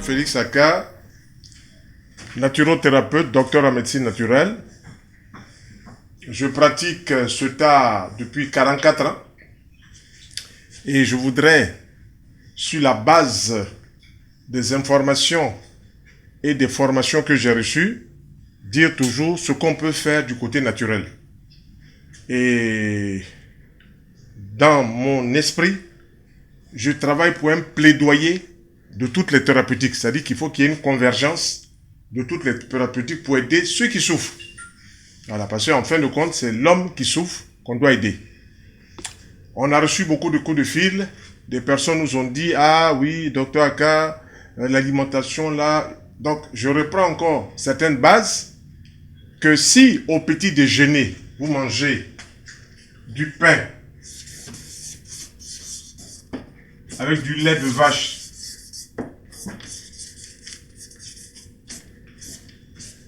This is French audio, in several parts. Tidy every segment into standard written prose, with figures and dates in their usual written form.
suis Félix Aka, naturothérapeute, docteur en médecine naturelle. Je pratique ce art depuis 44 ans et je voudrais, sur la base des informations et des formations que j'ai reçues, dire toujours ce qu'on peut faire du côté naturel. Et dans mon esprit, je travaille pour un plaidoyer de toutes les thérapeutiques. C'est-à-dire qu'il faut qu'il y ait une convergence de toutes les thérapeutiques pour aider ceux qui souffrent. Voilà, parce qu'en fin de compte, c'est l'homme qui souffre qu'on doit aider. On a reçu beaucoup de coups de fil. Des personnes nous ont dit, ah oui, docteur Aka, l'alimentation là. Donc, je reprends encore certaines bases que si au petit déjeuner, vous mangez du pain avec du lait de vache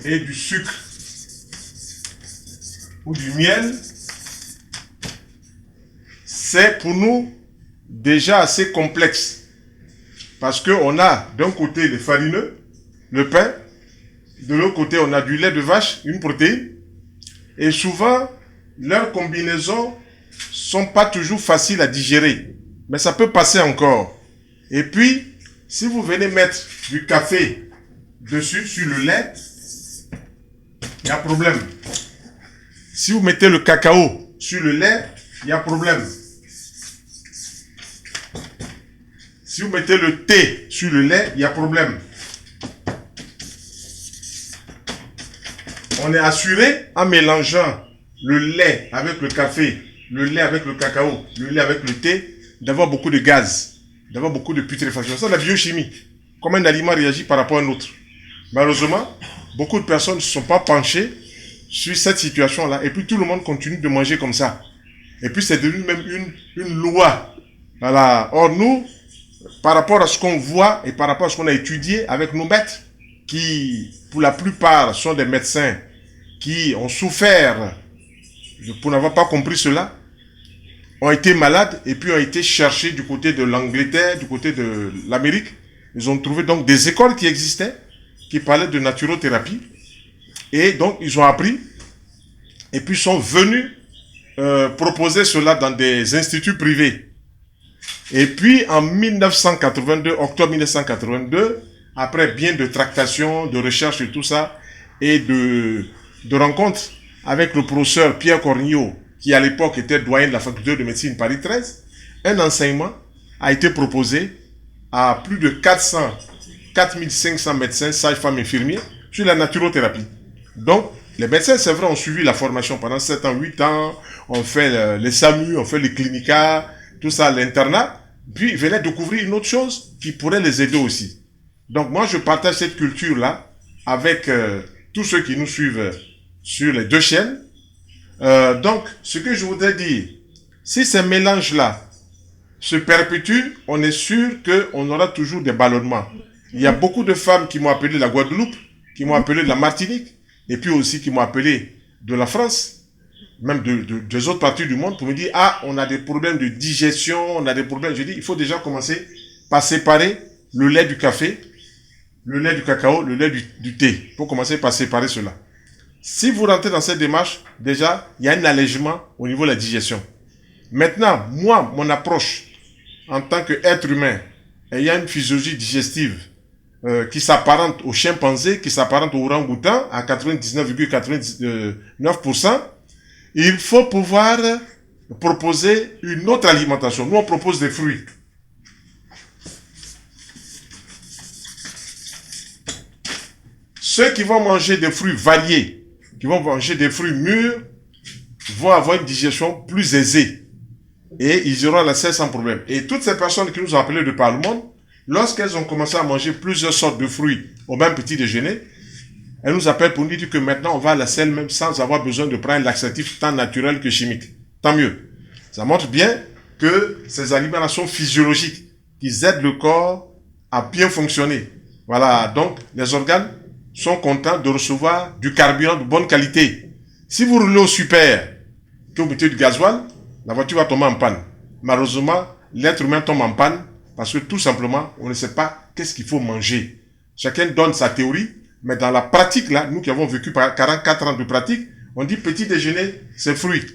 et du sucre ou du miel, c'est pour nous déjà assez complexe. Parce qu'on a d'un côté les farineux, le pain, de l'autre côté on a du lait de vache, une protéine, et souvent leurs combinaisons sont pas toujours faciles à digérer, mais ça peut passer encore. Et puis, si vous venez mettre du café dessus, sur le lait, il y a problème. Si vous mettez le cacao sur le lait, il y a problème. Si vous mettez le thé sur le lait, il y a problème. On est assuré en mélangeant le lait avec le café, le lait avec le cacao, le lait avec le thé, d'avoir beaucoup de gaz, d'avoir beaucoup de putréfaction. C'est la biochimie. Comment un aliment réagit par rapport à un autre. Malheureusement, beaucoup de personnes ne se sont pas penchées sur cette situation-là. Et puis tout le monde continue de manger comme ça. Et puis c'est devenu même une loi. Voilà. Or nous, par rapport à ce qu'on voit et par rapport à ce qu'on a étudié avec nos maîtres, qui pour la plupart sont des médecins qui ont souffert pour n'avoir pas compris cela, ont été malades et puis ont été cherchés du côté de l'Angleterre, du côté de l'Amérique. Ils ont trouvé donc des écoles qui existaient, qui parlaient de naturothérapie. Et donc, ils ont appris et puis sont venus proposer cela dans des instituts privés. Et puis, en 1982, octobre 1982, après bien de tractations, de recherches et tout ça, et de rencontres avec le professeur Pierre Cornillot, qui à l'époque était doyen de la faculté de médecine Paris 13, un enseignement a été proposé à plus de 4500 médecins, sages-femmes, infirmiers sur la naturothérapie. Donc, les médecins, c'est vrai, ont suivi la formation pendant 7 ans, 8 ans, on fait les SAMU, on fait les clinicas, tout ça, l'internat, puis ils venaient découvrir une autre chose qui pourrait les aider aussi. Donc, moi, je partage cette culture-là avec tous ceux qui nous suivent sur les deux chaînes. Donc, ce que je voudrais dire, si ces mélanges-là se perpétuent, on est sûr qu'on aura toujours des ballonnements. Il y a beaucoup de femmes qui m'ont appelé de la Guadeloupe, qui m'ont appelé de la Martinique, et puis aussi qui m'ont appelé de la France, même des autres parties du monde, pour me dire, ah, on a des problèmes de digestion, on a des problèmes. Je dis, il faut déjà commencer par séparer le lait du café, le lait du cacao, le lait du thé. Il faut commencer par séparer cela. Si vous rentrez dans cette démarche, déjà, il y a un allègement au niveau de la digestion. Maintenant, moi, mon approche, en tant qu'être humain, ayant une physiologie digestive qui s'apparente au chimpanzé, qui s'apparente au orang-outan à 99,99%, il faut pouvoir proposer une autre alimentation. Nous, on propose des fruits. Ceux qui vont manger des fruits variés, qui vont manger des fruits mûrs, vont avoir une digestion plus aisée. Et ils auront l'accès sans problème. Et toutes ces personnes qui nous ont appelés de par le monde, lorsqu'elles ont commencé à manger plusieurs sortes de fruits au même petit déjeuner, elles nous appellent pour nous dire que maintenant on va à la selle même sans avoir besoin de prendre un laxatif tant naturel que chimique. Tant mieux. Ça montre bien que ces aliments sont physiologiques, qui aident le corps à bien fonctionner. Voilà, donc les organes sont contents de recevoir du carburant de bonne qualité. Si vous roulez au super, que vous mettez du gasoil, la voiture va tomber en panne. Malheureusement, l'être humain tombe en panne parce que tout simplement, on ne sait pas qu'est-ce qu'il faut manger. chacun donne sa théorie, mais dans la pratique, là, nous qui avons vécu par 44 ans de pratique, on dit petit déjeuner, c'est fruits.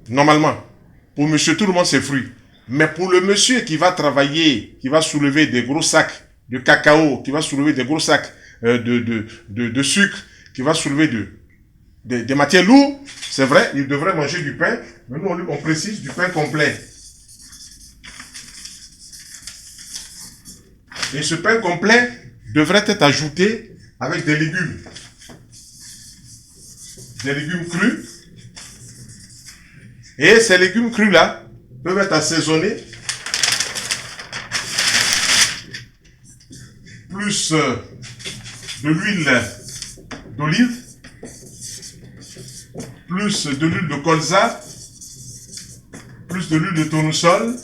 Normalement. Pour monsieur, tout le monde, c'est fruits. Mais pour le monsieur qui va travailler, qui va soulever des gros sacs de cacao, qui va soulever des gros sacs de sucre, qui va soulever des matières lourdes, c'est vrai, il devrait manger du pain, mais nous, on précise du pain complet. Et ce pain complet devrait être ajouté avec des légumes. Des légumes crus. Et ces légumes crus-là peuvent être assaisonnés. Plus de l'huile d'olive. Plus de l'huile de colza. Plus de l'huile de tournesol.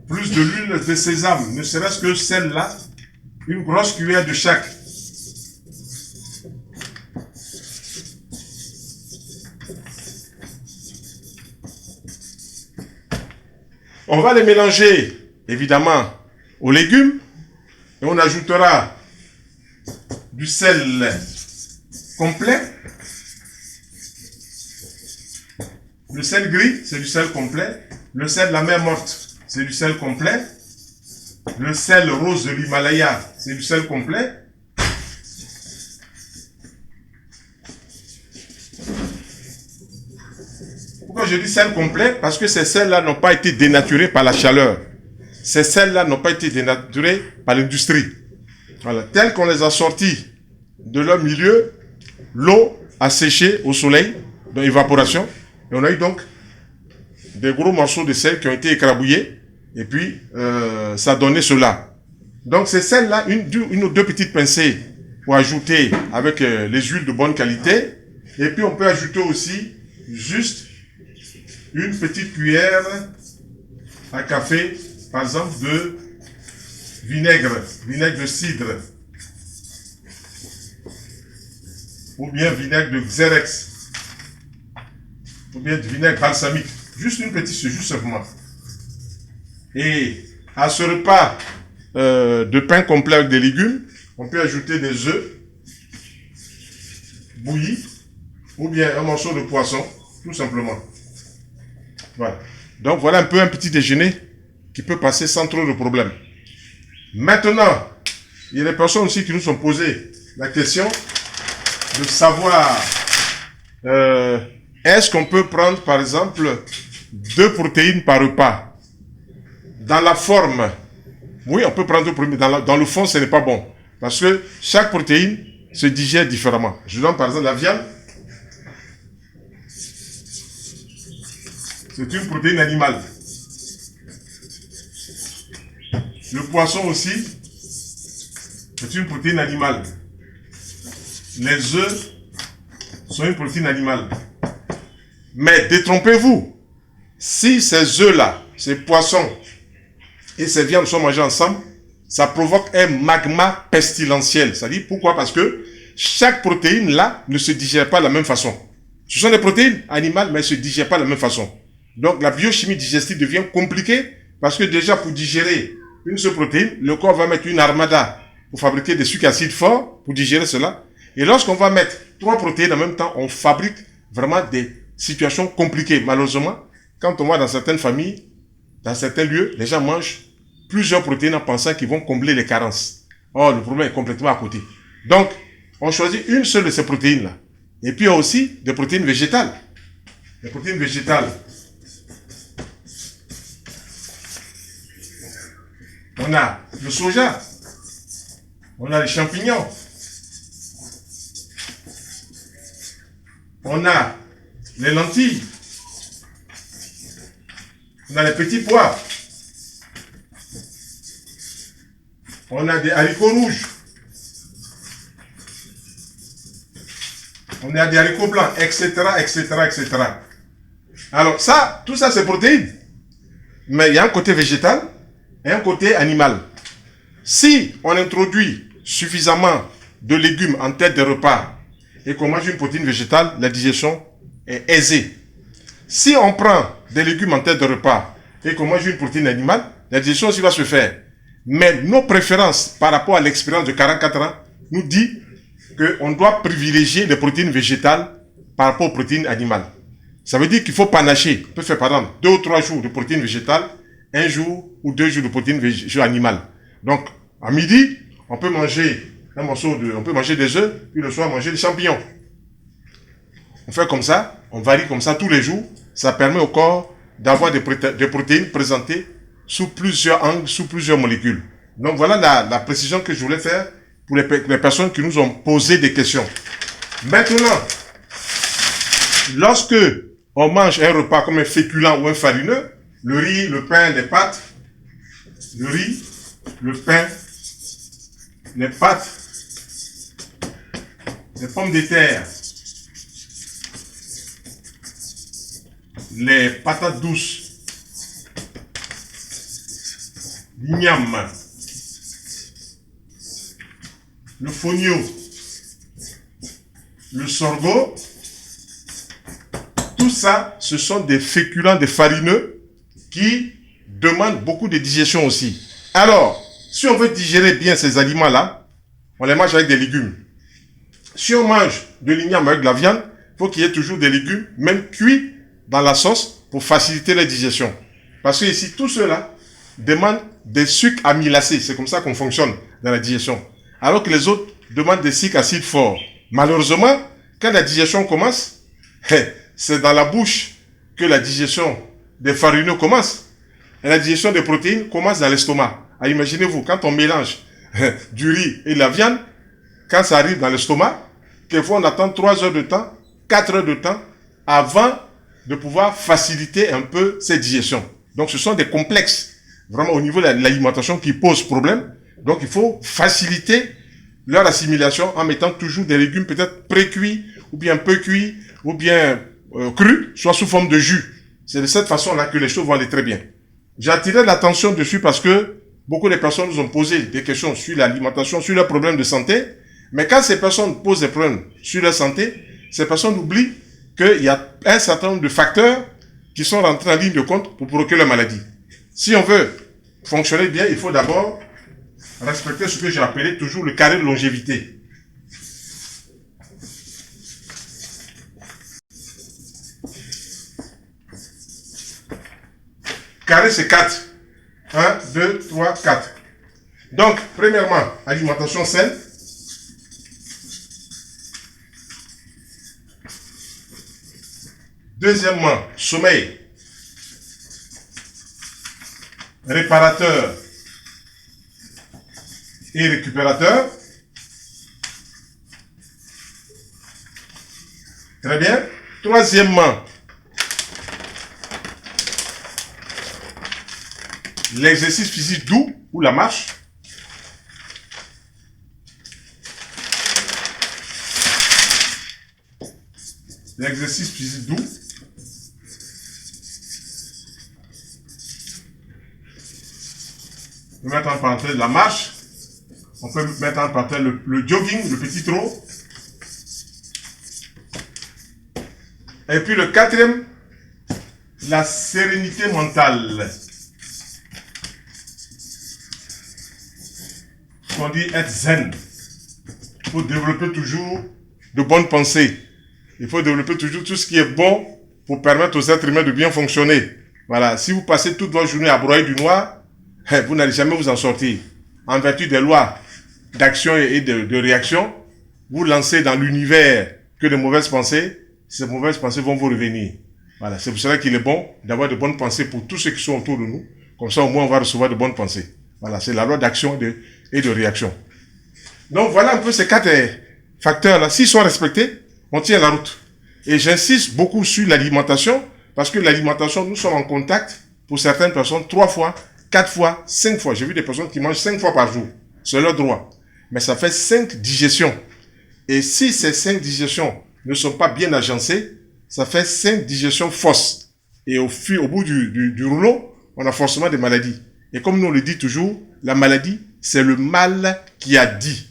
Plus de l'huile de sésame, ne serait-ce que celle-là, une grosse cuillère de chaque. On va les mélanger, évidemment, aux légumes, et on ajoutera du sel complet. Le sel gris, c'est du sel complet. Le sel de la mer morte, c'est du sel complet. Le sel rose de l'Himalaya, c'est du sel complet. Pourquoi je dis sel complet? Parce que ces sels-là n'ont pas été dénaturés par la chaleur. Ces sels-là n'ont pas été dénaturés par l'industrie. Voilà. Tels qu'on les a sortis de leur milieu, l'eau a séché au soleil, dans l'évaporation, et on a eu donc des gros morceaux de sel qui ont été écrabouillés, et puis ça a donné cela. Donc ces sels-là, une ou deux petites pincées pour ajouter avec les huiles de bonne qualité, et puis on peut ajouter aussi juste une petite cuillère à café, par exemple, de vinaigre de cidre, ou bien vinaigre de Xerex, ou bien du vinaigre balsamique. Juste une petite, juste simplement. Et à ce repas de pain complet avec des légumes, on peut ajouter des œufs bouillis ou bien un morceau de poisson, tout simplement. Voilà. Donc voilà un peu un petit déjeuner qui peut passer sans trop de problèmes. Maintenant, il y a des personnes aussi qui nous sont posées la question de savoir est-ce qu'on peut prendre par exemple 2 protéines par repas. Dans la forme, oui, on peut prendre 2 protéines, dans le fond, ce n'est pas bon. Parce que chaque protéine se digère différemment. Je donne par exemple la viande. C'est une protéine animale. Le poisson aussi, c'est une protéine animale. Les œufs sont une protéine animale. Mais détrompez-vous, si ces œufs-là, ces poissons et ces viandes sont mangés ensemble, ça provoque un magma pestilentiel. C'est-à-dire pourquoi? Parce que chaque protéine là ne se digère pas de la même façon. Ce sont des protéines animales, mais elles ne se digèrent pas de la même façon. Donc la biochimie digestive devient compliquée parce que déjà pour digérer une seule protéine, le corps va mettre une armada pour fabriquer des sucres acides forts pour digérer cela. Et lorsqu'on va mettre 3 protéines en même temps, on fabrique vraiment des situations compliquées. Malheureusement, quand on va dans certaines familles, dans certains lieux, les gens mangent plusieurs protéines en pensant qu'ils vont combler les carences. Or, le problème est complètement à côté. Donc, on choisit une seule de ces protéines-là. Et puis, il y a aussi des protéines végétales. Les protéines végétales. On a le soja. On a les champignons. On a les lentilles. On a les petits pois. On a des haricots rouges. On a des haricots blancs, etc., etc., etc. Alors ça, tout ça c'est protéines. Mais il y a un côté végétal et un côté animal. Si on introduit suffisamment de légumes en tête de repas et qu'on mange une protéine végétale, la digestion est aisée. Si on prend des légumes en tête de repas et qu'on mange une protéine animale, la digestion aussi va se faire. Mais nos préférences par rapport à l'expérience de 44 ans nous dit qu'on doit privilégier les protéines végétales par rapport aux protéines animales. Ça veut dire qu'il faut panacher. On peut faire par exemple 2 ou 3 jours de protéines végétales, 1 jour ou 2 jours de protéines animales. Donc, à midi, on peut manger on peut manger des œufs, puis le soir manger des champignons. On fait comme ça, on varie comme ça tous les jours. Ça permet au corps d'avoir des protéines présentées sous plusieurs angles, sous plusieurs molécules. Donc voilà la précision que je voulais faire pour les personnes qui nous ont posé des questions. Maintenant, lorsque on mange un repas comme un féculent ou un farineux, le riz, le pain, les pâtes, le riz, le pain, les pâtes, les pommes de terre, les patates douces, l'igname, le fonio, le sorgho, tout ça, ce sont des féculents, des farineux qui demandent beaucoup de digestion aussi. Alors, si on veut digérer bien ces aliments-là, on les mange avec des légumes. Si on mange de l'igname avec de la viande, il faut qu'il y ait toujours des légumes, même cuits dans la sauce, pour faciliter la digestion. Parce que ici, tout cela demande des sucres amylacés. C'est comme ça qu'on fonctionne dans la digestion. Alors que les autres demandent des sucres acides forts. Malheureusement, quand la digestion commence, c'est dans la bouche que la digestion des farineux commence. Et la digestion des protéines commence dans l'estomac. Ah, imaginez-vous, quand on mélange du riz et de la viande, quand ça arrive dans l'estomac, quelquefois on attend 3 heures de temps, 4 heures de temps, avant de pouvoir faciliter un peu cette digestion. Donc ce sont des complexes, vraiment au niveau de l'alimentation qui posent problème. Donc il faut faciliter leur assimilation en mettant toujours des légumes peut-être pré-cuits, ou bien peu cuits, ou bien crus, soit sous forme de jus. C'est de cette façon-là que les choses vont aller très bien. J'ai attiré l'attention dessus parce que beaucoup de personnes nous ont posé des questions sur l'alimentation, sur leurs problèmes de santé. Mais quand ces personnes posent des problèmes sur leur santé, ces personnes oublient qu'il y a un certain nombre de facteurs qui sont rentrés en ligne de compte pour provoquer la maladie. Si on veut fonctionner bien, il faut d'abord respecter ce que j'ai appelé toujours le carré de longévité. Carré, c'est 4. 1, 2, 3, 4. Donc, premièrement, alimentation saine. Deuxièmement, sommeil. Réparateur et récupérateur. Très bien. Troisièmement, l'exercice physique doux ou la marche. L'exercice physique doux. On peut mettre en parenthèse la marche. On peut mettre en parenthèse le jogging, le petit trot. Et puis le quatrième, la sérénité mentale. On dit être zen. Il faut développer toujours de bonnes pensées. Il faut développer toujours tout ce qui est bon pour permettre aux êtres humains de bien fonctionner. Voilà. Si vous passez toute votre journée à broyer du noir, vous n'allez jamais vous en sortir. En vertu des lois d'action et de réaction, vous lancez dans l'univers que de mauvaises pensées. Ces mauvaises pensées vont vous revenir. Voilà. C'est pour cela qu'il est bon d'avoir de bonnes pensées pour tous ceux qui sont autour de nous. Comme ça, au moins, on va recevoir de bonnes pensées. Voilà. C'est la loi d'action et de réaction. Donc, voilà un peu ces 4 facteurs-là. S'ils sont respectés, on tient la route. Et j'insiste beaucoup sur l'alimentation, parce que l'alimentation, nous sommes en contact, pour certaines personnes, 3 fois, 4 fois, 5 fois. J'ai vu des personnes qui mangent 5 fois par jour. C'est leur droit. Mais ça fait 5 digestions. Et si ces 5 digestions ne sont pas bien agencées, ça fait 5 digestions fausses. Et au bout du rouleau, on a forcément des maladies. Et comme nous on le dit toujours, la maladie, c'est le mal qui a dit.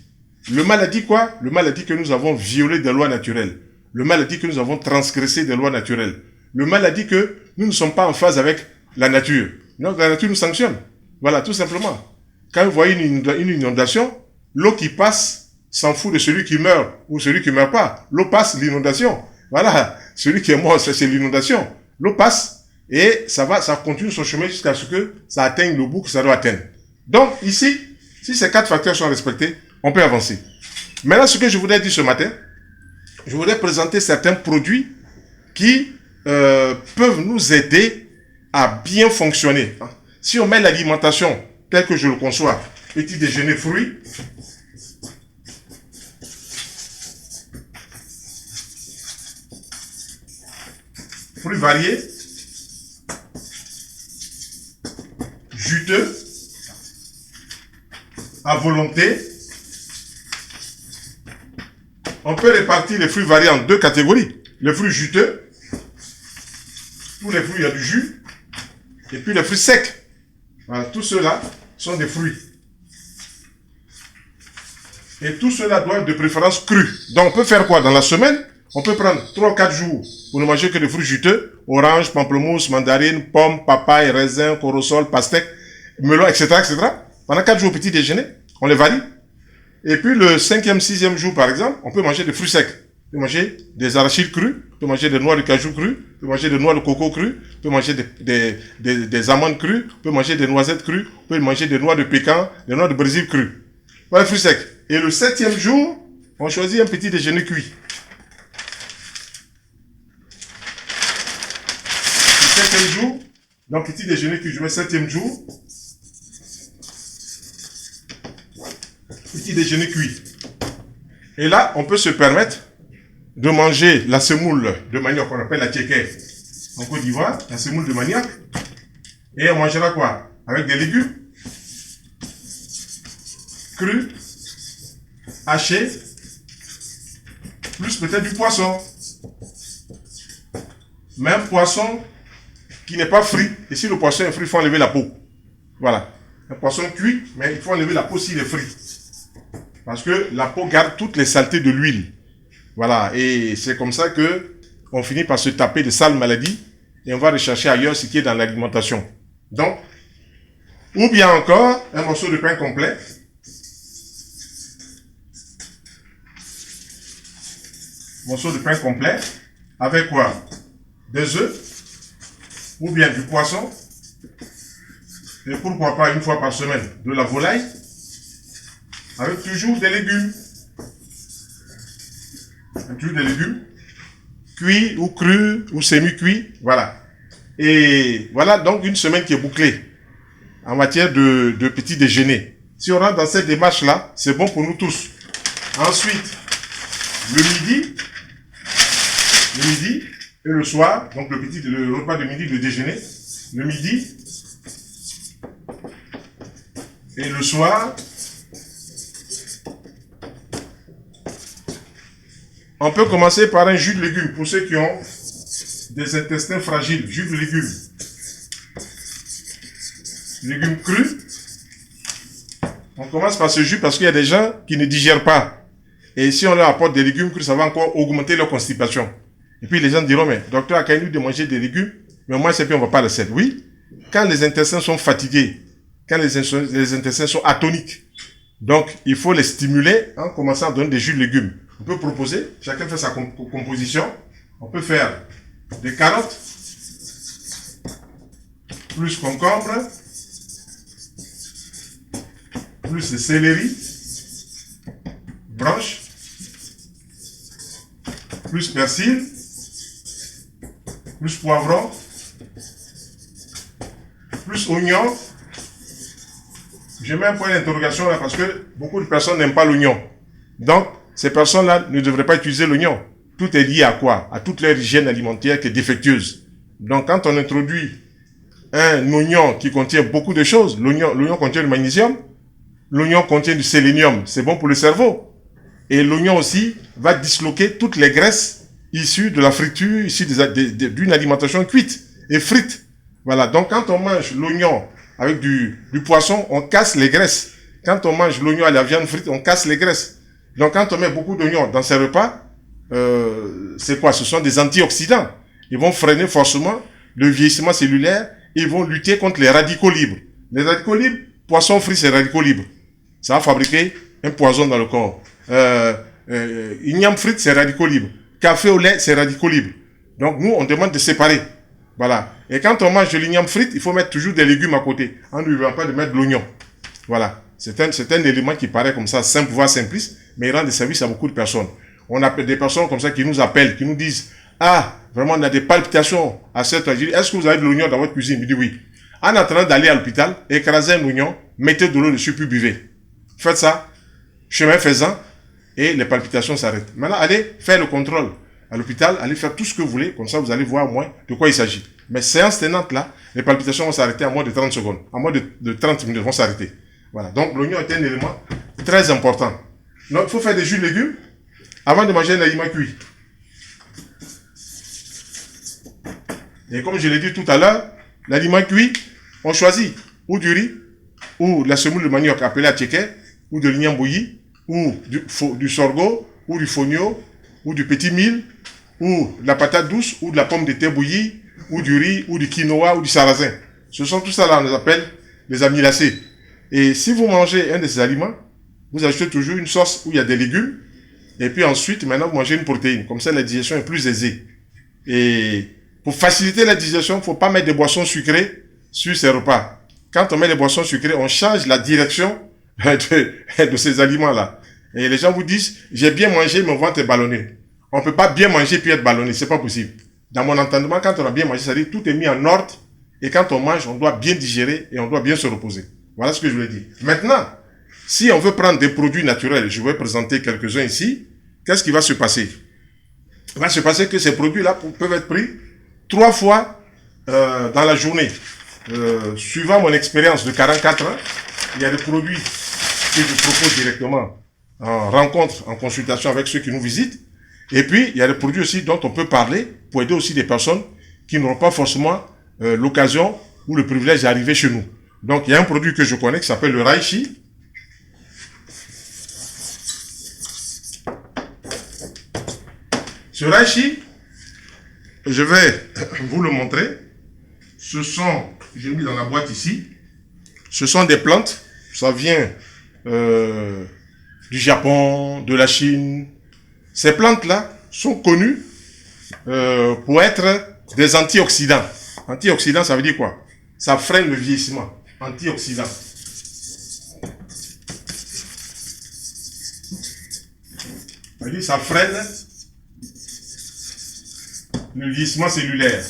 Le mal a dit quoi? Le mal a dit que nous avons violé des lois naturelles. Le mal a dit que nous avons transgressé des lois naturelles. Le mal a dit que nous ne sommes pas en phase avec la nature. Donc la nature nous sanctionne. Voilà, tout simplement. quand vous voyez une inondation, l'eau qui passe s'en fout de celui qui meurt ou celui qui ne meurt pas. L'eau passe, l'inondation. Voilà, celui qui est mort, c'est l'inondation. L'eau passe et ça continue son chemin jusqu'à ce que ça atteigne le bout que ça doit atteindre. Donc ici, si ces 4 facteurs sont respectés, on peut avancer. Maintenant, ce que je voudrais dire ce matin, je voudrais présenter certains produits qui peuvent nous aider à bien fonctionner. Si on met l'alimentation telle que je le conçois, petit déjeuner fruits, fruits variés, juteux, à volonté. On peut répartir les fruits variés en 2 catégories. Les fruits juteux, tous les fruits, il y a du jus, et puis les fruits secs. Voilà, tous ceux-là sont des fruits. Et tout cela doit être de préférence cru. Donc on peut faire quoi? Dans la semaine, on peut prendre 3 ou 4 jours pour ne manger que des fruits juteux, orange, pamplemousse, mandarine, pomme, papaye, raisin, corosol, pastèque, melon, etc., etc. Pendant 4 jours au petit déjeuner, on les varie. Et puis le 5e, 6e jour, par exemple, on peut manger des fruits secs. On peut manger des arachides crus, on peut manger des noix de cajou crues, on peut manger des noix de coco crues, on peut manger des amandes crues, on peut manger des noisettes crues, on peut manger des noix de pécan, des noix de Brésil crues. Voilà les fruits secs. Et le 7e jour, on choisit un petit déjeuner cuit. Le 7e jour, donc petit déjeuner cuit, je mets 7e jour. Petit déjeuner cuit. Et là, on peut se permettre de manger la semoule de manioc qu'on appelle la tchéké en Côte d'Ivoire, la semoule de manioc. Et on mangera quoi? Avec des légumes crus, hachés, plus peut-être du poisson. Même poisson qui n'est pas frit. Et si le poisson est frit, il faut enlever la peau. Voilà. Un poisson cuit, mais il faut enlever la peau s'il est frit. Parce que la peau garde toutes les saletés de l'huile. Voilà. Et c'est comme ça que on finit par se taper de sales maladies et on va rechercher ailleurs ce qui est dans l'alimentation. Donc, ou bien encore, un morceau de pain complet. Morceau de pain complet. Avec quoi? Des œufs. Ou bien du poisson. Et pourquoi pas une fois par semaine, de la volaille. Avec toujours des légumes. Toujours des légumes. Cuits ou crus ou semi-cuits. Voilà. Et voilà donc une semaine qui est bouclée en matière de petit déjeuner. Si on rentre dans cette démarche-là, c'est bon pour nous tous. Ensuite, le midi et le soir, donc le repas de midi, le déjeuner, le midi et le soir, on peut commencer par un jus de légumes pour ceux qui ont des intestins fragiles, jus de légumes. Légumes crus. On commence par ce jus parce qu'il y a des gens qui ne digèrent pas. Et si on leur apporte des légumes crus, ça va encore augmenter leur constipation. Et puis les gens diront, mais docteur a qu'à nous de manger des légumes, mais moi c'est bien, on ne va pas le faire. Oui, quand les intestins sont fatigués, quand les intestins sont atoniques, donc il faut les stimuler en commençant à donner des jus de légumes. On peut proposer, chacun fait sa composition. On peut faire des carottes, plus concombre, plus de céleri, branche, plus persil, plus poivron, plus oignon. Je mets un point d'interrogation là parce que beaucoup de personnes n'aiment pas l'oignon. Donc, ces personnes-là ne devraient pas utiliser l'oignon. Tout est lié à quoi? À toute leur hygiène alimentaire qui est défectueuse. Donc, quand on introduit un oignon qui contient beaucoup de choses, l'oignon contient du magnésium, l'oignon contient du sélénium, c'est bon pour le cerveau. Et l'oignon aussi va disloquer toutes les graisses issues de la friture, issues d'une alimentation cuite et frite. Voilà, donc quand on mange l'oignon avec du poisson, on casse les graisses. Quand on mange l'oignon à la viande frite, on casse les graisses. Donc quand on met beaucoup d'oignons dans ces repas, c'est quoi? Ce sont des antioxydants. Ils vont freiner forcément le vieillissement cellulaire, ils vont lutter contre les radicaux libres. Les radicaux libres, Poisson frit, c'est radicaux libres. Ça va fabriquer un poison dans le corps. Igname frite, c'est radicaux libres. Café au lait, c'est radicaux libres. Donc nous, on demande de séparer. Voilà. Et quand on mange de l'igname frite, il faut mettre toujours des légumes à côté. On ne lui veut pas de mettre de l'oignon. Voilà. C'est un élément qui paraît comme ça simple, voire simpliste, mais il rend des services à beaucoup de personnes. On a des personnes comme ça qui nous appellent, qui nous disent « Ah, vraiment, on a des palpitations à cette heure. » Est-ce que vous avez de l'oignon dans votre cuisine? Il dit oui. En attendant d'aller à l'hôpital, écrasez un oignon, mettez de l'eau dessus, puis buvez. Faites ça, chemin faisant, et les palpitations s'arrêtent. Maintenant, allez faire le contrôle à l'hôpital, allez faire tout ce que vous voulez, comme ça vous allez voir au moins de quoi il s'agit. Mais séance tenante là, les palpitations vont s'arrêter en moins de 30 secondes. En moins de 30 minutes, vont s'arrêter. Voilà. Donc l'oignon est un élément très important. Donc il faut faire des jus de légumes avant de manger un aliment cuit. Et comme je l'ai dit tout à l'heure, l'aliment cuit, on choisit ou du riz, ou de la semoule de manioc appelée à tchéké, ou de l'igname bouilli, ou du sorgho, ou du fonio, ou du petit mil, ou de la patate douce, ou de la pomme de terre bouillie, ou du riz, ou du quinoa, ou du sarrasin. Ce sont tout ça là, on les appelle les amylacées. Et si vous mangez un de ces aliments, vous ajoutez toujours une sauce où il y a des légumes, et puis ensuite, maintenant, vous mangez une protéine. Comme ça, la digestion est plus aisée. Et pour faciliter la digestion, il ne faut pas mettre des boissons sucrées sur ces repas. Quand on met des boissons sucrées, on change la direction de ces aliments-là. Et les gens vous disent, j'ai bien mangé, mon ventre est ballonné. On ne peut pas bien manger puis être ballonné, c'est pas possible. Dans mon entendement, quand on a bien mangé, ça dit tout est mis en ordre. Et quand on mange, on doit bien digérer et on doit bien se reposer. Voilà ce que je voulais dire. Maintenant, si on veut prendre des produits naturels, je vais présenter quelques-uns ici, qu'est-ce qui va se passer? Il va se passer que ces produits-là peuvent être pris 3 fois dans la journée. Suivant mon expérience de 44 ans, il y a des produits que je propose directement en rencontre, en consultation avec ceux qui nous visitent. Et puis, il y a des produits aussi dont on peut parler pour aider aussi des personnes qui n'auront pas forcément l'occasion ou le privilège d'arriver chez nous. Donc, il y a un produit que je connais qui s'appelle le reishi. Ce reishi, je vais vous le montrer. Ce sont, j'ai mis dans la boîte ici, ce sont des plantes. Ça vient du Japon, de la Chine. Ces plantes-là sont connues pour être des antioxydants. Antioxydants, ça veut dire quoi? Ça freine le vieillissement. Antioxydants. Ça veut dire ça freine le vieillissement cellulaire.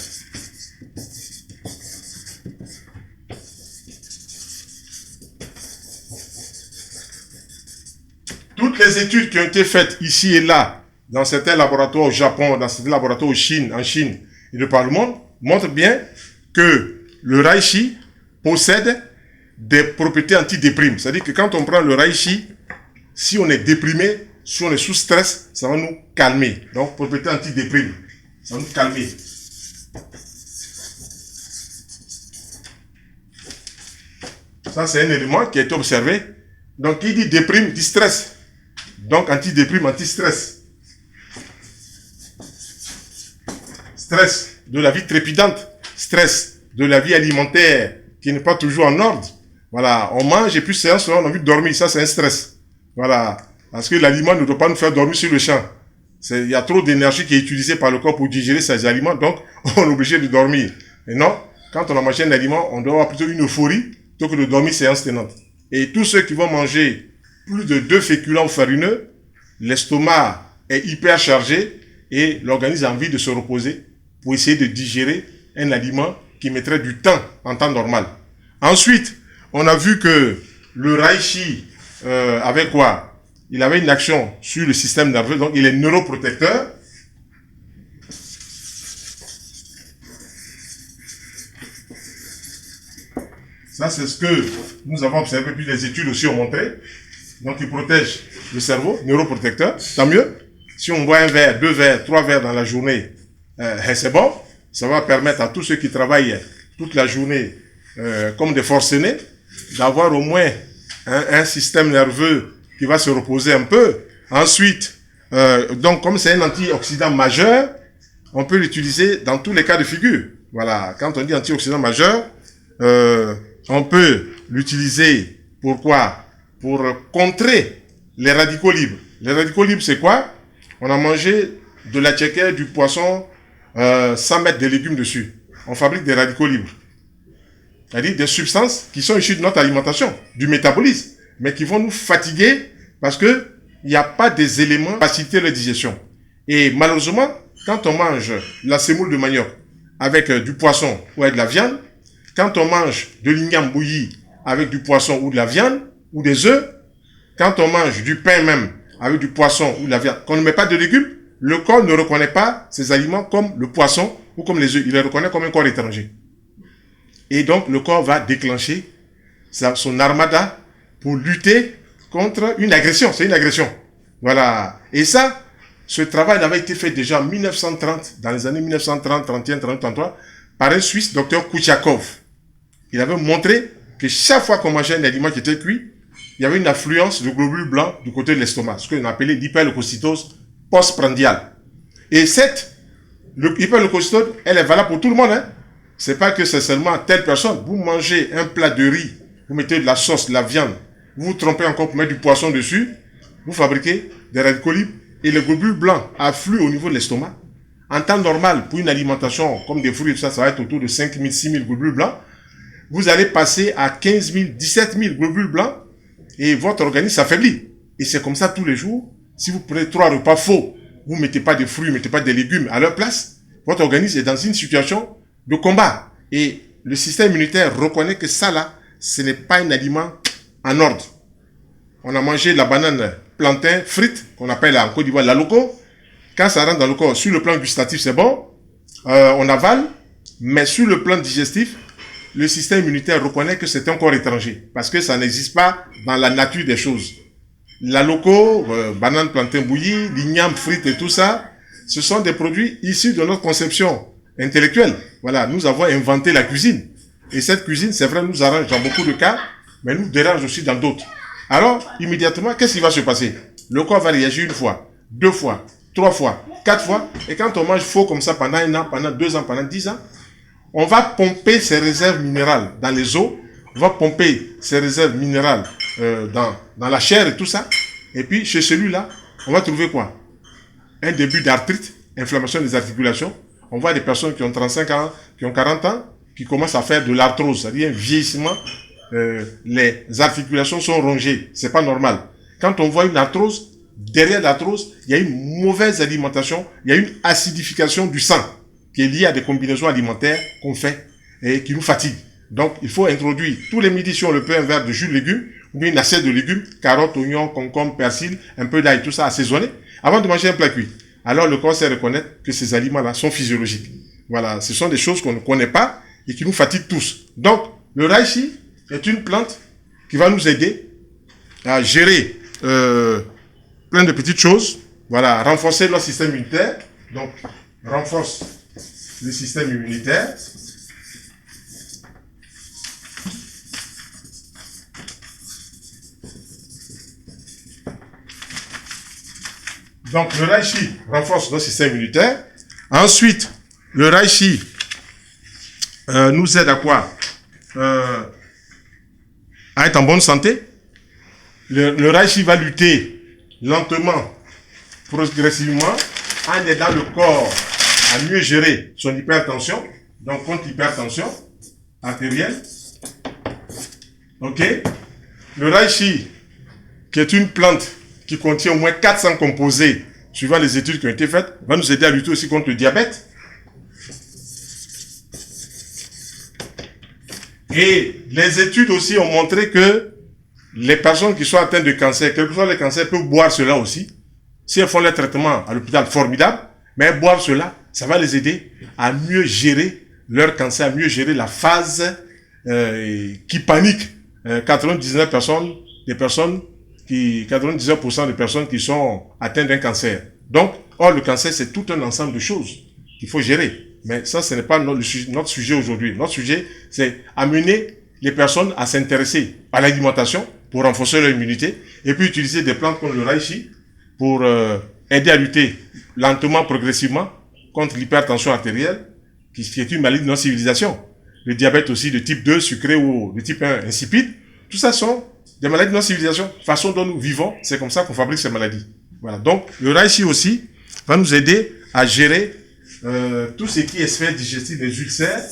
Toutes les études qui ont été faites ici et là, dans certains laboratoires au Japon, dans certains laboratoires en Chine et de par le monde, montrent bien que le reishi possède des propriétés antidéprimes. C'est-à-dire que quand on prend le reishi, si on est déprimé, si on est sous stress, ça va nous calmer. Donc, propriété antidéprime. Ça va nous calmer. Ça, c'est un élément qui a été observé. Donc, qui dit déprime, dit stress. Donc, antidéprime, anti-stress. Stress de la vie trépidante. Stress de la vie alimentaire qui n'est pas toujours en ordre. Voilà, on mange et puis c'est un soir, on a envie de dormir. Ça, c'est un stress. Voilà, parce que l'aliment ne doit pas nous faire dormir sur le champ. Il y a trop d'énergie qui est utilisée par le corps pour digérer ces aliments, donc on est obligé de dormir. Et non, quand on a mangé un aliment, on doit avoir plutôt une euphorie plutôt que de dormir séance tenante. Et tous ceux qui vont manger plus de 2 féculents farineux, l'estomac est hyper chargé et l'organisme a envie de se reposer pour essayer de digérer un aliment qui mettrait du temps en temps normal. Ensuite, on a vu que le reishi avait quoi? Il avait une action sur le système nerveux, donc il est neuroprotecteur. Ça, c'est ce que nous avons observé, puis les études aussi ont montré. Donc, il protège le cerveau, neuroprotecteur, tant mieux. Si on boit 1 verre, 2 verres, 3 verres dans la journée, c'est bon. Ça va permettre à tous ceux qui travaillent toute la journée comme des forcenés d'avoir au moins un système nerveux qui va se reposer un peu. Ensuite, donc comme c'est un antioxydant majeur, on peut l'utiliser dans tous les cas de figure. Voilà, quand on dit antioxydant majeur, on peut l'utiliser. Pourquoi? Pour contrer les radicaux libres. Les radicaux libres, c'est quoi? On a mangé de la tchéquée, du poisson, sans mettre des légumes dessus. On fabrique des radicaux libres. C'est-à-dire des substances qui sont issues de notre alimentation, du métabolisme, mais qui vont nous fatiguer parce que il n'y a pas des éléments pour faciliter la digestion. Et malheureusement, quand on mange la semoule de manioc avec du poisson ou avec de la viande, quand on mange de l'igname bouilli avec du poisson ou de la viande, ou des œufs, quand on mange du pain même avec du poisson ou de la viande, qu'on ne met pas de légumes, le corps ne reconnaît pas ces aliments comme le poisson ou comme les œufs. Il les reconnaît comme un corps étranger. Et donc, le corps va déclencher son armada pour lutter contre une agression. C'est une agression. Voilà. Et ça, ce travail avait été fait déjà en 1930, dans les années 1930, 31, 30, 33, par un Suisse, docteur Kouchakov. Il avait montré que chaque fois qu'on mangeait un aliment qui était cuit, il y avait une affluence de globules blancs du côté de l'estomac, ce qu'on appelait l'hyperleucocytose postprandiale. Et cette hyperleucocytose, elle est valable pour tout le monde. Hein. C'est pas que c'est seulement telle personne. Vous mangez un plat de riz, vous mettez de la sauce, de la viande, vous vous trompez encore pour mettre du poisson dessus, vous fabriquez des radicaux libres et les globules blancs affluent au niveau de l'estomac. En temps normal, pour une alimentation comme des fruits, ça va être autour de 5 000, 6 000 globules blancs. Vous allez passer à 15 000, 17 000 globules blancs et votre organisme s'affaiblit. Et c'est comme ça tous les jours. Si vous prenez 3 repas faux, vous ne mettez pas de fruits, vous ne mettez pas de légumes à leur place, votre organisme est dans une situation de combat. Et le système immunitaire reconnaît que ça là, ce n'est pas un aliment en ordre. On a mangé la banane plantain frite, qu'on appelle en Côte d'Ivoire la loco. Quand ça rentre dans le corps, sur le plan gustatif, c'est bon. On avale. Mais sur le plan digestif, le système immunitaire reconnaît que c'est un corps étranger. Parce que ça n'existe pas dans la nature des choses. La loco, banane plantain bouillie, l'igname frite et tout ça, ce sont des produits issus de notre conception intellectuelle. Voilà, nous avons inventé la cuisine. Et cette cuisine, c'est vrai, nous arrange dans beaucoup de cas, mais nous dérange aussi dans d'autres. Alors, immédiatement, qu'est-ce qui va se passer? Le corps va réagir une fois, 2 fois, 3 fois, 4 fois. Et quand on mange faux comme ça pendant 1 an, pendant 2 ans, pendant 10 ans, on va pomper ces réserves minérales dans les os, on va pomper ces réserves minérales dans la chair et tout ça. Et puis, chez celui-là, on va trouver quoi? Un début d'arthrite, inflammation des articulations. On voit des personnes qui ont 35 ans, qui ont 40 ans, qui commencent à faire de l'arthrose, c'est-à-dire un vieillissement. Les articulations sont rongées, c'est pas normal. Quand on voit une arthrose, derrière l'arthrose, il y a une mauvaise alimentation, il y a une acidification du sang qui est liée à des combinaisons alimentaires qu'on fait et qui nous fatiguent. Donc, il faut introduire tous les midis, si on le peut, un verre de jus de légumes, ou bien une assiette de légumes, carottes, oignons, concombres, persil, un peu d'ail, tout ça assaisonné, avant de manger un plat cuit. Alors, le corps sait reconnaître que ces aliments-là sont physiologiques. Voilà, ce sont des choses qu'on ne connaît pas et qui nous fatiguent tous. Donc, le reishi est une plante qui va nous aider à gérer plein de petites choses. Voilà, renforcer notre système immunitaire. Donc, renforce le système immunitaire. Donc, le reishi renforce notre système immunitaire. Ensuite, le reishi nous aide à quoi? À être en bonne santé. Le reishi va lutter lentement, progressivement, en aidant le corps à mieux gérer son hypertension, donc contre l'hypertension artérielle. Ok? Le reishi, qui est une plante qui contient au moins 400 composés, suivant les études qui ont été faites, va nous aider à lutter aussi contre le diabète. Et les études aussi ont montré que les personnes qui sont atteintes de cancer, quel que soit le cancer, peuvent boire cela aussi. Si elles font leur traitement à l'hôpital, formidable, mais boire cela, ça va les aider à mieux gérer leur cancer, à mieux gérer la phase qui panique 99% des personnes qui sont atteintes d'un cancer. Donc, le cancer, c'est tout un ensemble de choses qu'il faut gérer. Mais ça, ce n'est pas notre sujet aujourd'hui. Notre sujet, c'est amener les personnes à s'intéresser à l'alimentation pour renforcer leur immunité et puis utiliser des plantes comme le reishi pour aider à lutter lentement, progressivement contre l'hypertension artérielle qui est une maladie de notre civilisation. le diabète aussi de type 2 sucré ou de type 1 insipide. Tout ça sont des maladies de notre civilisation. Façon dont nous vivons, c'est comme ça qu'on fabrique ces maladies. Voilà. Donc, le reishi aussi va nous aider à gérer tout ce qui est sphère digestive des ulcères.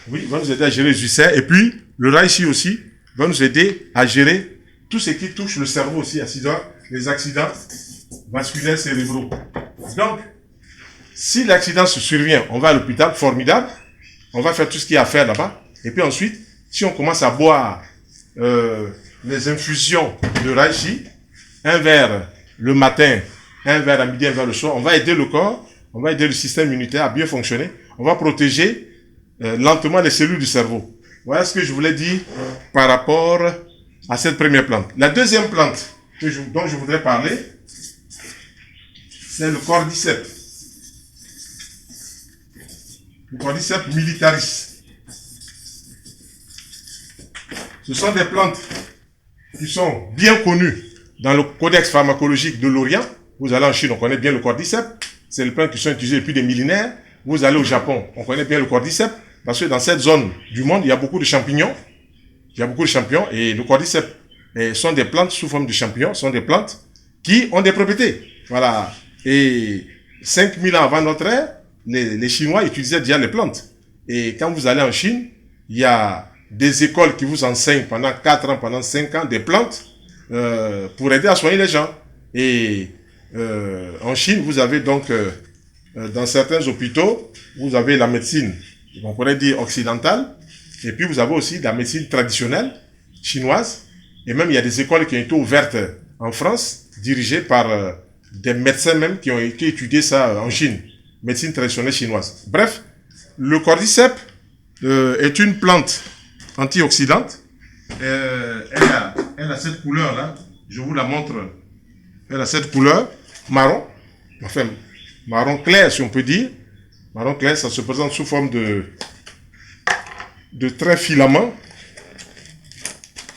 Oui, va nous aider à gérer les ulcères. Et puis, le reishi aussi va nous aider à gérer tout ce qui touche le cerveau aussi, les accidents vasculaires cérébraux. Donc, si l'accident se survient, on va à l'hôpital, formidable. On va faire tout ce qu'il y a à faire là-bas. Et puis ensuite, si on commence à boire les infusions de reishi, un verre le matin, un verre à midi, un verre le soir, on va aider le corps, on va aider le système immunitaire à bien fonctionner. On va protéger lentement les cellules du cerveau. Voilà ce que je voulais dire par rapport à cette première plante. La deuxième plante dont je voudrais parler, c'est le cordyceps. Le cordyceps militaris. Ce sont des plantes qui sont bien connues dans le codex pharmacologique de l'Orient. Vous allez en Chine, on connaît bien le cordyceps. C'est les plantes qui sont utilisées depuis des millénaires. Vous allez au Japon, on connaît bien le cordyceps. Parce que dans cette zone du monde, il y a beaucoup de champignons. Il y a beaucoup de champignons et le cordyceps sont des plantes sous forme de champignons, sont des plantes qui ont des propriétés. Voilà. Et 5000 ans avant notre ère, les Chinois utilisaient déjà les plantes. Et quand vous allez en Chine, il y a des écoles qui vous enseignent pendant 4 ans, pendant 5 ans, des plantes pour aider à soigner les gens. Et en Chine, vous avez donc, dans certains hôpitaux, vous avez la médecine, on pourrait dire occidentale, et puis vous avez aussi la médecine traditionnelle chinoise, et même il y a des écoles qui ont été ouvertes en France, dirigées par des médecins même qui ont étudié ça en Chine, médecine traditionnelle chinoise. Bref, le cordyceps est une plante antioxydante. Elle a cette couleur-là, je vous la montre. Elle a cette couleur marron, enfin marron clair si on peut dire. Marron clair, ça se présente sous forme de traits filaments.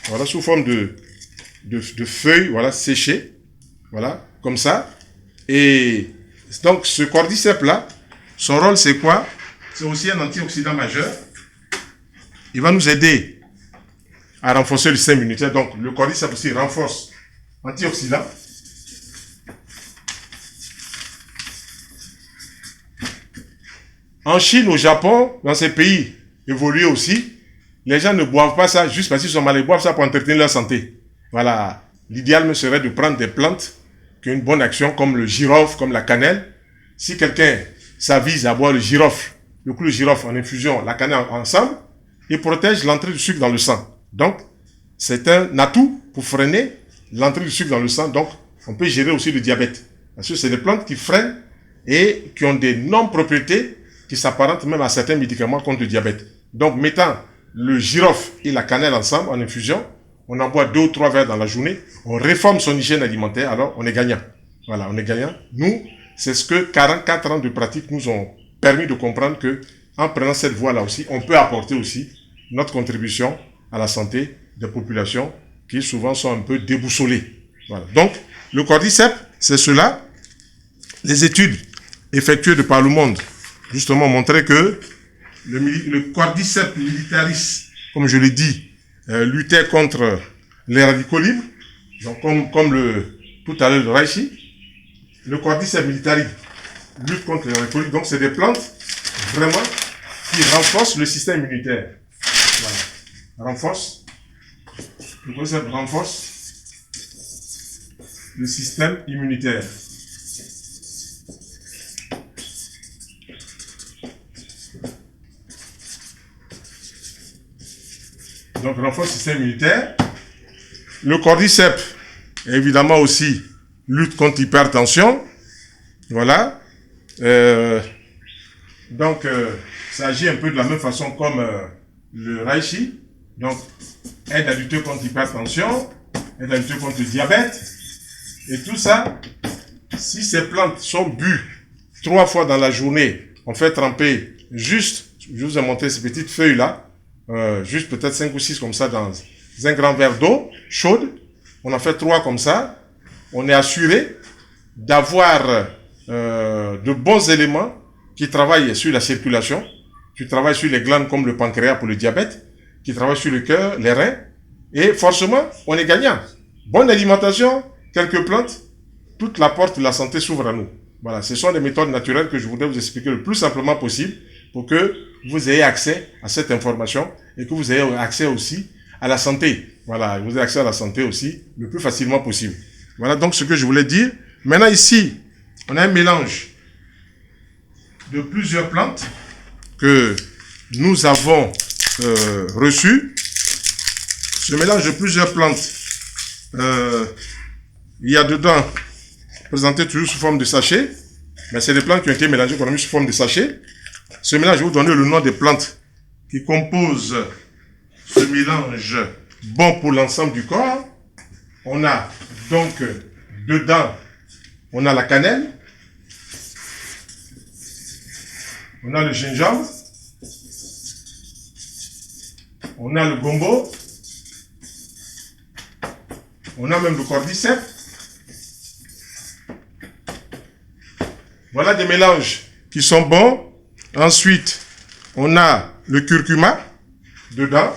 Voilà, sous forme de feuilles, voilà, séchées. Voilà, comme ça. Et donc, ce cordyceps-là, son rôle, c'est quoi? C'est aussi un antioxydant majeur. Il va nous aider à renforcer le système immunitaire. Donc, le cordyceps aussi renforce antioxydant. En Chine, au Japon, dans ces pays évolués aussi, les gens ne boivent pas ça juste parce qu'ils sont malades. Ils boivent ça pour entretenir leur santé. Voilà. L'idéal serait de prendre des plantes qui ont une bonne action, comme le girofle, comme la cannelle. Si quelqu'un s'avise à boire le girofle, le clou de girofle en infusion, la cannelle ensemble, il protège l'entrée du sucre dans le sang. Donc, c'est un atout pour freiner l'entrée du sucre dans le sang. Donc, on peut gérer aussi le diabète. Parce que c'est des plantes qui freinent et qui ont des non-propriétés qui s'apparentent même à certains médicaments contre le diabète. Donc, mettant le girofle et la cannelle ensemble en infusion, on en boit 2 ou 3 verres dans la journée, on réforme son hygiène alimentaire, alors on est gagnant. Voilà, on est gagnant. Nous, c'est ce que 44 ans de pratique nous ont permis de comprendre que, en prenant cette voie-là aussi, on peut apporter aussi notre contribution à la santé des populations qui souvent sont un peu déboussolées. Voilà. Donc, le cordyceps, c'est cela. Les études effectuées de par le monde, justement, montraient que le cordyceps militaris, comme je l'ai dit, luttait contre les radicaux libres, donc tout à l'heure le reishi. Le cordyceps militaris lutte contre les radicaux libres, donc c'est des plantes vraiment qui renforcent le système immunitaire. Voilà. Le cordyceps renforce le système immunitaire. Donc, renforce le système immunitaire. Le cordyceps, évidemment aussi, lutte contre l'hypertension. Voilà. Donc, ça agit un peu de la même façon comme le reishi. Donc, aide à lutter contre l'hypertension, aide à lutter contre le diabète. Et tout ça, si ces plantes sont bues 3 fois dans la journée, on fait tremper juste, je vous ai montré ces petites feuilles-là, juste peut-être 5 ou 6 comme ça dans un grand verre d'eau chaude. On en fait 3 comme ça. On est assuré d'avoir de bons éléments qui travaille sur la circulation, qui travaille sur les glandes comme le pancréas pour le diabète, qui travaille sur le cœur, les reins, et forcément, on est gagnant. Bonne alimentation, quelques plantes, toute la porte de la santé s'ouvre à nous. Voilà, ce sont des méthodes naturelles que je voudrais vous expliquer le plus simplement possible pour que vous ayez accès à cette information et que vous ayez accès aussi à la santé. Voilà, vous avez accès à la santé aussi le plus facilement possible. Voilà donc ce que je voulais dire. Maintenant ici, on a un mélange de plusieurs plantes que nous avons reçues. Ce mélange de plusieurs plantes, il y a dedans, présenté toujours sous forme de sachet, mais c'est des plantes qui ont été mélangées, qu'on a mis sous forme de sachet. Ce mélange, je vais vous donner le nom des plantes qui composent ce mélange bon pour l'ensemble du corps. On a donc dedans, on a la cannelle, on a le gingembre, on a le gombo, on a même le cordyceps. Voilà des mélanges qui sont bons. Ensuite, on a le curcuma dedans.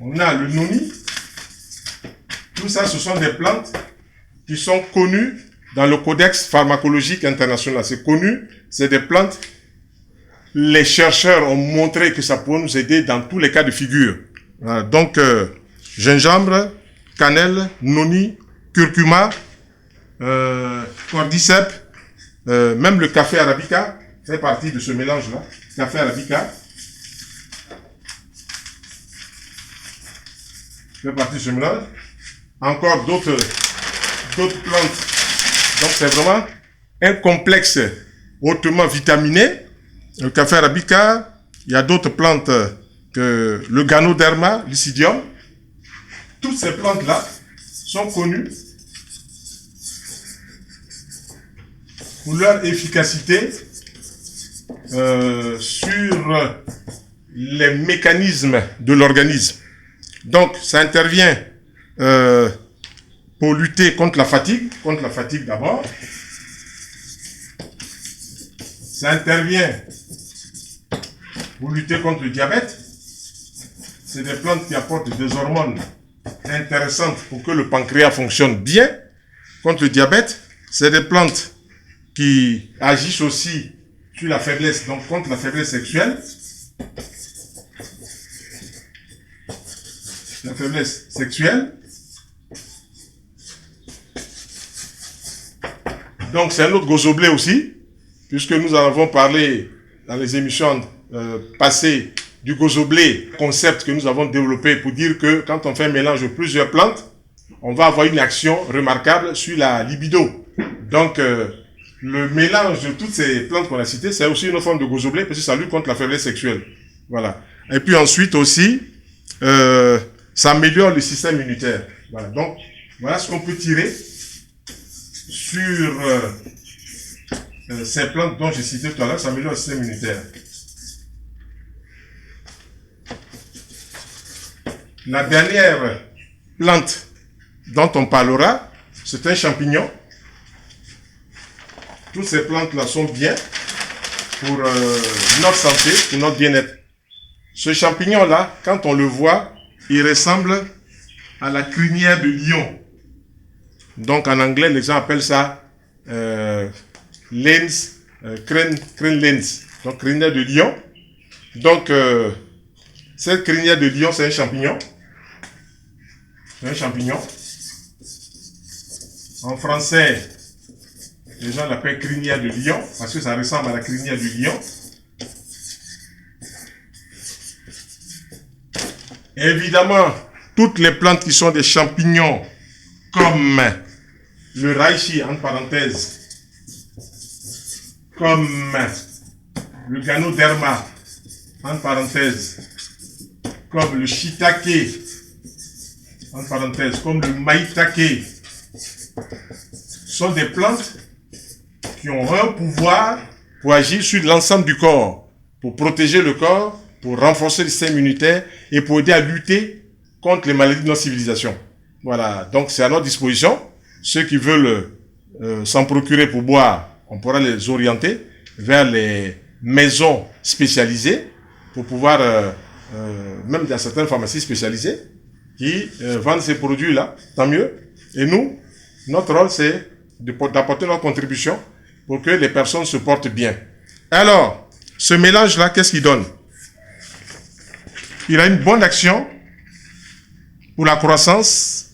On a le noni. Tout ça, ce sont des plantes qui sont connues dans le Codex pharmacologique international. C'est connu, c'est des plantes. Les chercheurs ont montré que ça peut nous aider dans tous les cas de figure. Voilà, donc, gingembre, cannelle, noni, curcuma, cordyceps, même le café arabica fait partie de ce mélange-là. Café arabica fait partie de ce mélange. Encore d'autres plantes. Donc c'est vraiment un complexe hautement vitaminé. Le café arabica, il y a d'autres plantes que le Ganoderma, l'Isidium. Toutes ces plantes-là sont connues pour leur efficacité sur les mécanismes de l'organisme. Donc, ça intervient pour lutter contre la fatigue d'abord. Ça intervient pour lutter contre le diabète. C'est des plantes qui apportent des hormones intéressantes pour que le pancréas fonctionne bien. Contre le diabète, c'est des plantes qui agissent aussi sur la faiblesse, donc contre la faiblesse sexuelle. La faiblesse sexuelle. Donc c'est un autre gozoblé aussi, puisque nous en avons parlé dans les émissions passées du gozoblé, concept que nous avons développé pour dire que quand on fait un mélange de plusieurs plantes, on va avoir une action remarquable sur la libido. Donc le mélange de toutes ces plantes qu'on a citées, c'est aussi une forme de gozoblé parce que ça lutte contre la faiblesse sexuelle. Voilà. Et puis ensuite aussi, ça améliore le système immunitaire. Voilà. Donc, voilà ce qu'on peut tirer sur ces plantes dont j'ai cité tout à l'heure, ça améliore le système immunitaire. La dernière plante dont on parlera, c'est un champignon. Toutes ces plantes-là sont bien pour notre santé, pour notre bien-être. Ce champignon-là, quand on le voit, il ressemble à la crinière de lion. Donc en anglais, les gens appellent ça lens, crane lens. Donc crinière de lion. Donc cette crinière de lion, c'est un champignon. C'est un champignon. En français, les gens l'appellent crinière de lion parce que ça ressemble à la crinière du lion. Évidemment, toutes les plantes qui sont des champignons, comme le reishi, entre parenthèses, comme le Ganoderma, entre parenthèses, comme le shiitake, entre parenthèses, comme le maitake, sont des plantes qui ont un pouvoir pour agir sur l'ensemble du corps, pour protéger le corps, pour renforcer le système immunitaire et pour aider à lutter contre les maladies de notre civilisation. Voilà, donc c'est à notre disposition. Ceux qui veulent s'en procurer pour boire, on pourra les orienter vers les maisons spécialisées pour pouvoir, même dans certaines pharmacies spécialisées, qui vendent ces produits-là, tant mieux. Et nous, notre rôle, c'est d'apporter notre contribution pour que les personnes se portent bien. Alors, ce mélange-là, qu'est-ce qu'il donne? Il a une bonne action pour la croissance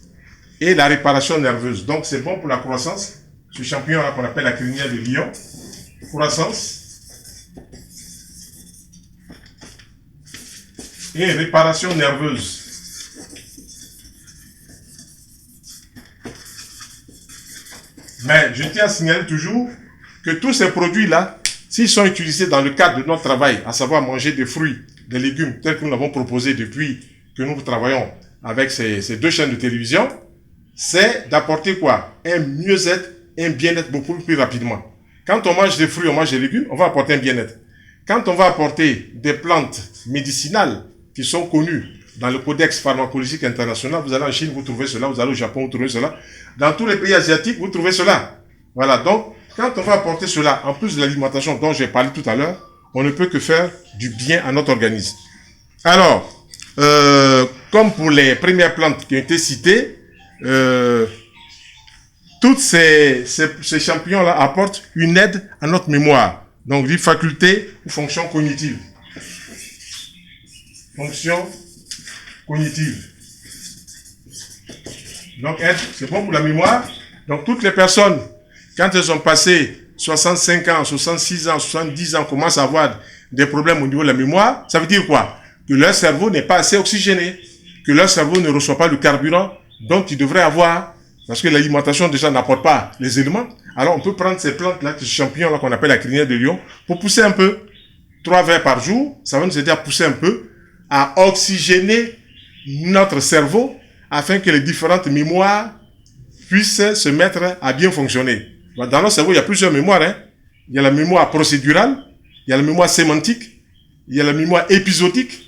et la réparation nerveuse. Donc, c'est bon pour la croissance. Ce champignon-là qu'on appelle la crinière de lion. Croissance et réparation nerveuse. Mais je tiens à signaler toujours que tous ces produits-là, s'ils sont utilisés dans le cadre de notre travail, à savoir manger des fruits, des légumes, tels que nous l'avons proposé depuis que nous travaillons avec ces deux chaînes de télévision, c'est d'apporter quoi? Un mieux-être, un bien-être beaucoup plus rapidement. Quand on mange des fruits, on mange des légumes, on va apporter un bien-être. Quand on va apporter des plantes médicinales qui sont connues dans le Codex pharmacologique international, vous allez en Chine, vous trouvez cela, vous allez au Japon, vous trouvez cela. Dans tous les pays asiatiques, vous trouvez cela. Voilà, donc, quand on va apporter cela, en plus de l'alimentation dont j'ai parlé tout à l'heure, on ne peut que faire du bien à notre organisme. Alors, comme pour les premières plantes qui ont été citées, toutes ces champignons-là apportent une aide à notre mémoire. Donc, dit faculté ou fonction cognitive. Fonction cognitive. Donc, c'est bon pour la mémoire. Donc, toutes les personnes, quand elles ont passé 65 ans, 66 ans, 70 ans, commencent à avoir des problèmes au niveau de la mémoire, ça veut dire quoi? Que leur cerveau n'est pas assez oxygéné, que leur cerveau ne reçoit pas le carburant dont il devrait avoir, parce que l'alimentation déjà n'apporte pas les éléments. Alors, on peut prendre ces plantes-là, ces champignons-là qu'on appelle la crinière de lion, pour pousser un peu, 3 verres par jour, ça va nous aider à pousser un peu, à oxygéner notre cerveau, afin que les différentes mémoires puissent se mettre à bien fonctionner. Dans notre cerveau, il y a plusieurs mémoires. Il y a la mémoire procédurale, il y a la mémoire sémantique, il y a la mémoire épisodique,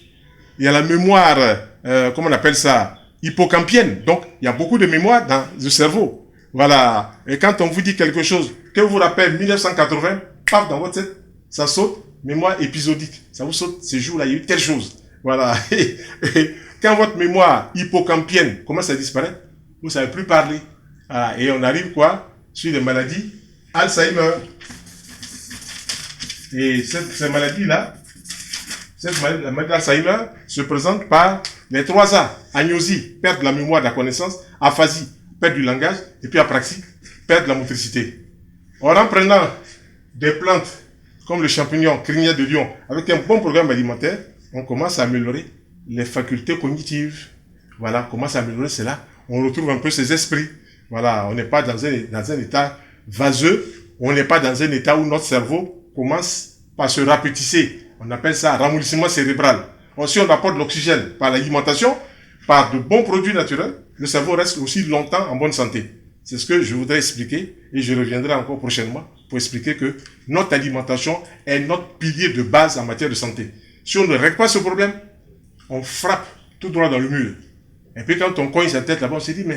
il y a la mémoire, comment on appelle ça, hippocampienne. Donc, il y a beaucoup de mémoires dans le cerveau. Voilà. Et quand on vous dit quelque chose, que vous rappelez 1980, paf, dans votre tête, ça saute, mémoire épisodique. Ça vous saute, ces jours-là, il y a eu telle chose. Voilà. Et quand votre mémoire hippocampienne commence à disparaître, vous ne savez plus parler. Voilà. Et on arrive quoi? Sur des maladies Alzheimer. Et cette maladie-là, la maladie d'Alzheimer se présente par les 3 A. Agnosie, perte de la mémoire, de la connaissance. Aphasie, perte du langage. Et puis apraxie, perte de la motricité. Or, en prenant des plantes comme le champignon crinière de lion, avec un bon programme alimentaire, on commence à améliorer les facultés cognitives. Voilà, on commence à améliorer cela. On retrouve un peu ses esprits. Voilà, on n'est pas dans un état vaseux, on n'est pas dans un état où notre cerveau commence par se rapetisser. On appelle ça ramollissement cérébral. Or, si on apporte de l'oxygène par l'alimentation, par de bons produits naturels, le cerveau reste aussi longtemps en bonne santé. C'est ce que je voudrais expliquer et je reviendrai encore prochainement pour expliquer que notre alimentation est notre pilier de base en matière de santé. Si on ne règle pas ce problème, on frappe tout droit dans le mur. Et puis quand on cogne sa tête là-bas, on se dit, mais